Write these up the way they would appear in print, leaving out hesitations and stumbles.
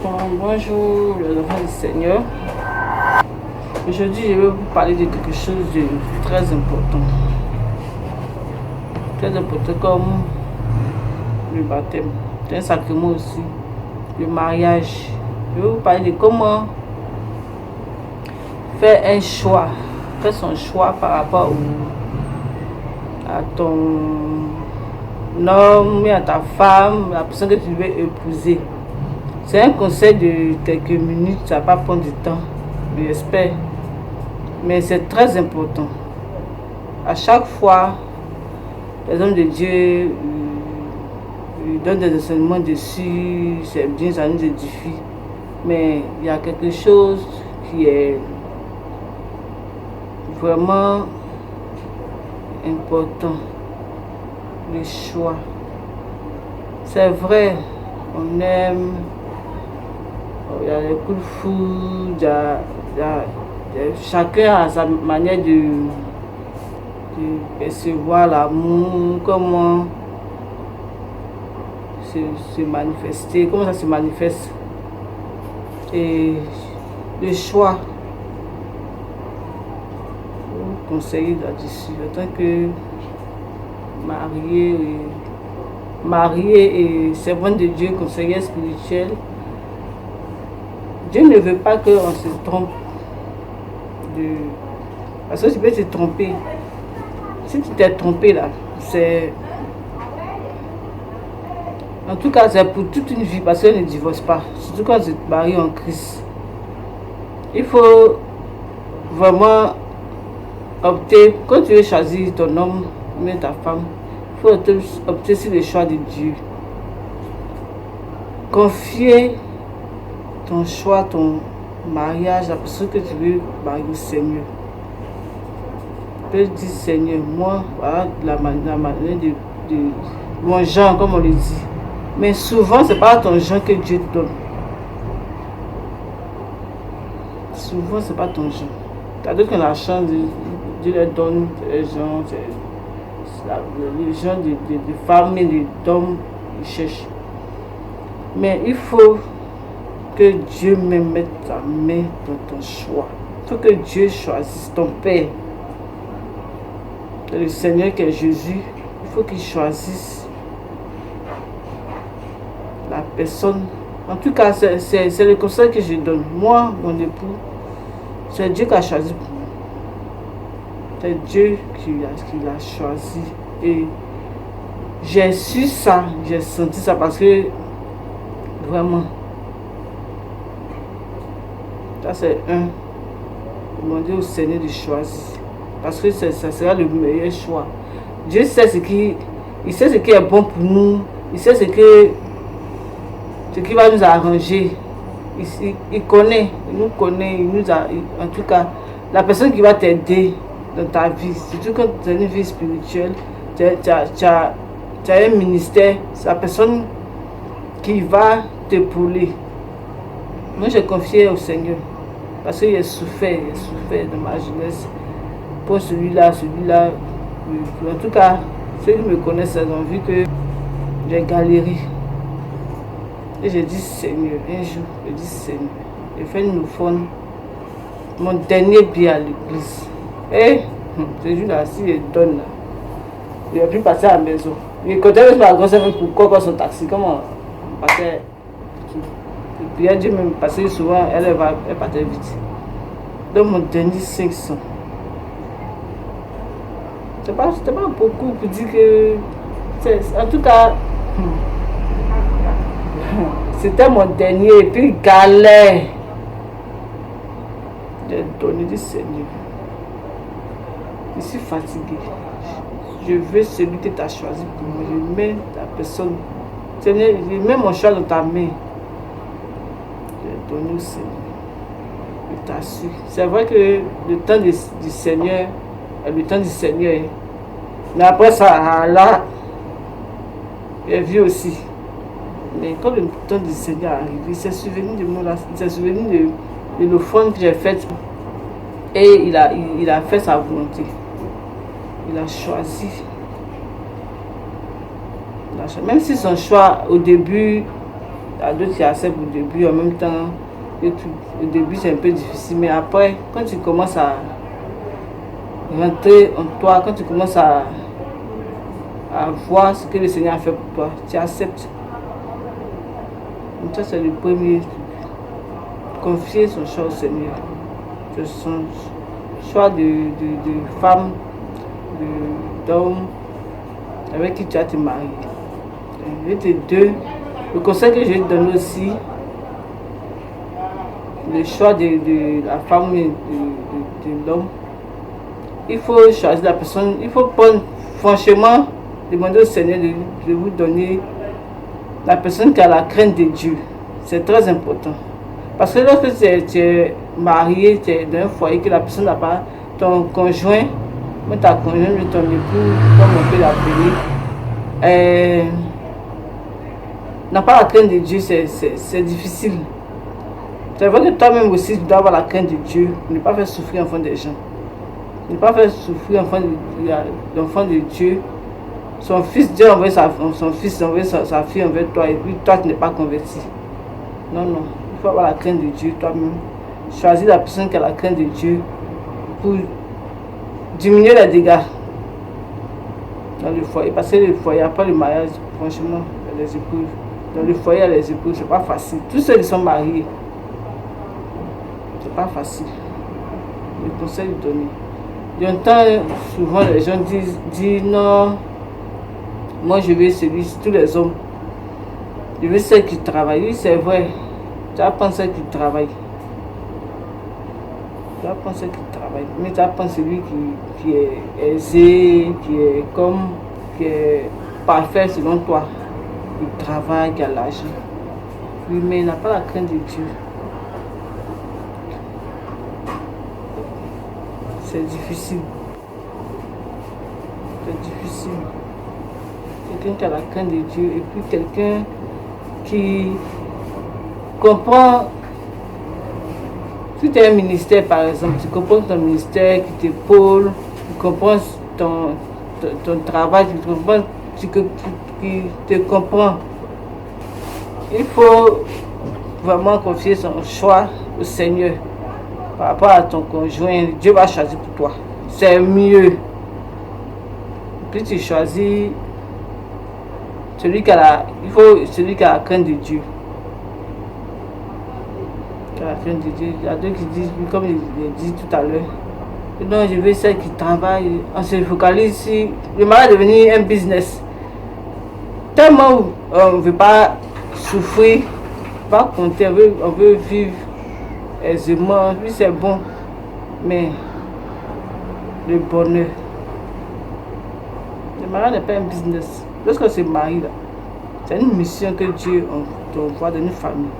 Bonjour, le enfant du Seigneur. Aujourd'hui, je vais vous parler de quelque chose de très important. Très important comme le baptême. C'est un sacrement aussi. Le mariage. Je vais vous parler de comment faire un choix. Faire son choix par rapport à ton homme, à ta femme, la personne que tu veux épouser. C'est un conseil de quelques minutes, ça va pas prendre du temps, j'espère. Mais c'est très important. À chaque fois, les hommes de Dieu donnent des enseignements dessus, c'est bien, ça nous édifie. Mais il y a quelque chose qui est vraiment important. Le choix. C'est vrai, on aime. Il y a les coups de foudre, chacun a sa manière de percevoir l'amour, comment se manifester, comment ça se manifeste. Et le choix, je vous conseille là-dessus, en tant que marié et servante de Dieu, conseiller spirituel. Dieu ne veut pas qu'on se trompe. Parce que tu peux te tromper. Si tu t'es trompé là, c'est... En tout cas, c'est pour toute une vie parce qu'on ne divorce pas. Surtout quand tu te maries en Christ. Il faut vraiment opter. Quand tu veux choisir ton homme ou ta femme, il faut opter sur le choix de Dieu. Confier ton choix, ton mariage, la personne que tu veux marier au Seigneur. Tu peux dire Seigneur, moi, voilà la manière de mon genre, comme on le dit. Mais souvent, c'est pas ton genre que Dieu te donne. Souvent, c'est pas ton genre. Tu as d'autres qui ont la chance, Dieu leur donne les gens, les gens de femmes et d'hommes, ils cherchent. Mais il faut que Dieu me mette ta main dans ton choix. Il faut que Dieu choisisse ton Père. Le Seigneur qui est Jésus, il faut qu'il choisisse la personne. En tout cas, c'est le conseil que je donne. Moi, mon époux, c'est Dieu qui a choisi pour moi. C'est Dieu qui l'a choisi. Et j'ai su ça, j'ai senti ça parce que vraiment, ça c'est demander au Seigneur de choisir. Parce que ça sera le meilleur choix. Dieu sait ce qui est bon pour nous. Il sait ce qui va nous arranger. Il connaît, il nous connaît, en tout cas, la personne qui va t'aider dans ta vie. Surtout quand tu as une vie spirituelle, tu as un ministère, c'est la personne qui va t'épauler. Moi j'ai confié au Seigneur. Parce qu'il a souffert de ma jeunesse. Pour celui-là. En tout cas, ceux qui me connaissent ont vu que j'ai galéré. Et j'ai dit Seigneur, un jour, j'ai dit Seigneur, j'ai fait une offrande, mon dernier billet à l'église. Et ce jour-là, si je donne là, il n'a plus passer à la maison. Il comptait avec ma grosse pour quoi son taxi, comment on passait. Et puis elle dit même parce que souvent elle partait vite. Donc mon dernier 500. C'est pas beaucoup pour dire que en tout cas c'était mon dernier et puis galère. J'ai donné du Seigneur. Je suis fatiguée. Je veux celui que tu as choisi pour moi. Je mets ta personne. Seigneur, je mets mon choix dans ta main. J'ai donné au Seigneur. Je t'assure. C'est vrai que le temps du Seigneur est le temps du Seigneur. Mais après ça, là, j'ai vu aussi. Mais quand le temps du Seigneur est arrivé, il s'est souvenu de moi là. Il s'est souvenu de l'offrande que j'ai faite. Et il a fait sa volonté. Il a choisi. Même si son choix au début a d'autres qui acceptent au début, en même temps, et tout. Au début, c'est un peu difficile, mais après, quand tu commences à rentrer en toi, quand tu commences à voir ce que le Seigneur a fait pour toi, tu acceptes. Donc ça, c'est le premier truc. Confier son choix au Seigneur. Son choix de femme, d'homme avec qui tu vas te marier. Et deux, le conseil que je vais te donner aussi, le choix de la femme et de l'homme, il faut choisir la personne, il faut prendre, franchement, demander au Seigneur de vous donner la personne qui a la crainte de Dieu. C'est très important. Parce que lorsque tu es marié, tu es dans un foyer, que la personne n'a pas, ton conjoint, ou ta conjointe, ton époux, comme on peut l'appeler, n'a pas la crainte de Dieu, c'est difficile. C'est vrai que toi-même aussi, tu dois avoir la crainte de Dieu, ne pas faire souffrir l'enfant des gens. Ne pas faire souffrir l'enfant de Dieu. Son fils, Dieu envoie son fils, envoie sa fille envers toi, et puis toi, tu n'es pas converti. Non, non. Il faut avoir la crainte de Dieu toi-même. Choisir la personne qui a la crainte de Dieu pour diminuer les dégâts dans le foyer. Parce que le foyer, après le mariage, franchement, il y a les épreuves. Dans le foyer, il y a les épreuves, c'est pas facile. Tous ceux qui sont mariés, c'est pas facile. Le conseil de donner. J'entends souvent les gens disent non, moi je veux celui, tous les hommes. Je veux ceux qui travaillent. Oui, c'est vrai. Tu vas prendre ceux qui travaillent. Tu vas prendre ceux qui travaillent. Mais tu vas prendre celui qui est aisé, qui est parfait selon toi. Qui travaille, qui a l'argent. Oui, mais il n'a pas la crainte de Dieu. C'est difficile. C'est difficile. Quelqu'un qui a la crainte de Dieu et puis quelqu'un qui comprend. Si tu as un ministère par exemple, tu comprends ton ministère qui t'épaule, tu comprends ton travail, qui te comprend. Il faut vraiment confier son choix au Seigneur. Par rapport à ton conjoint, Dieu va choisir pour toi. C'est mieux. Puis tu choisis celui qui a la crainte de Dieu. Il y a d'autres qui disent, comme je disais tout à l'heure, non, je veux celle qui travaille. On se focalise sur. Le mariage est devenu un business. Tellement on ne veut pas souffrir, pas compter, on veut vivre aisément, oui c'est bon, mais le bonheur. Le mariage n'est pas un business. Lorsqu'on se marie, c'est une mission que Dieu t'envoie dans une famille,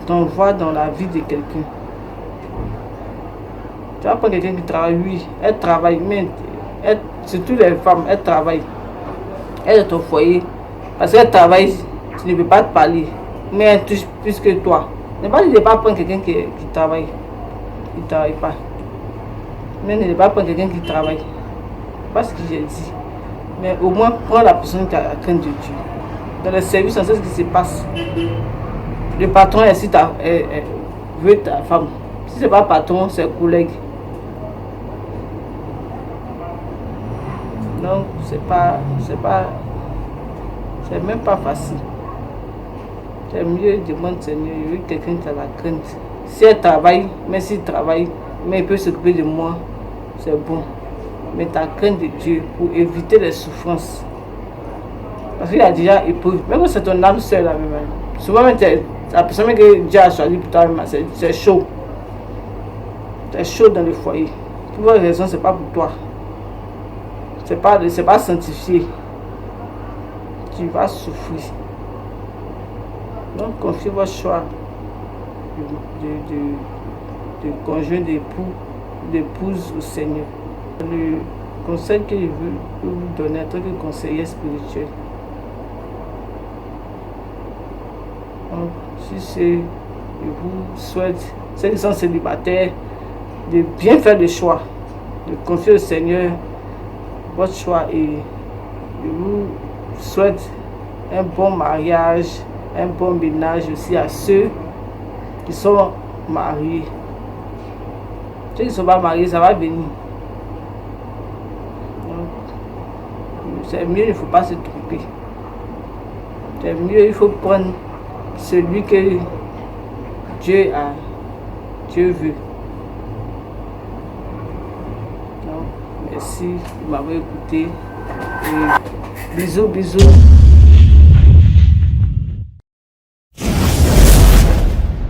t'envoie dans la vie de quelqu'un. Tu vas prendre quelqu'un qui travaille, oui, elle travaille, mais surtout les femmes, elles travaillent. Elle est ton foyer. Parce qu'elle travaille, tu ne peux pas te parler, mais elle touche plus que toi. Ne pas prendre quelqu'un qui travaille. Qui ne travaille pas. Mais ne pas prendre quelqu'un qui travaille. Pas ce que j'ai dit. Mais au moins prends la personne qui a la crainte de Dieu. Dans le service, on sait ce qui se passe. Le patron veut ta femme. Si ce n'est pas patron, c'est collègue. Donc c'est même pas facile. C'est mieux demander Seigneur, il y a quelqu'un qui a la crainte. Si elle travaille, mais s'il travaille, mais il peut s'occuper de moi, c'est bon. Mais ta crainte de Dieu pour éviter les souffrances. Parce qu'il y a déjà épreuve. Même quand c'est ton âme seule, souvent la personne que Dieu a choisi pour toi, c'est chaud. C'est chaud dans le foyer. Pour une raison, c'est pas pour toi. C'est pas sanctifié. Tu vas souffrir. Donc, confiez votre choix de conjoint, d'épouse au Seigneur. Le conseil que je veux vous donner en tant que conseiller spirituel. Donc, si je vous souhaite, ceux qui sont célibataires, de bien faire le choix, de confier au Seigneur votre choix et je vous souhaite un bon mariage un bon ménage aussi à ceux qui sont mariés. Ceux qui ne sont pas mariés, ça va venir. C'est mieux, il ne faut pas se tromper. C'est mieux, il faut prendre celui que Dieu veut. Donc, merci de m'avoir écouté. Et bisous, bisous.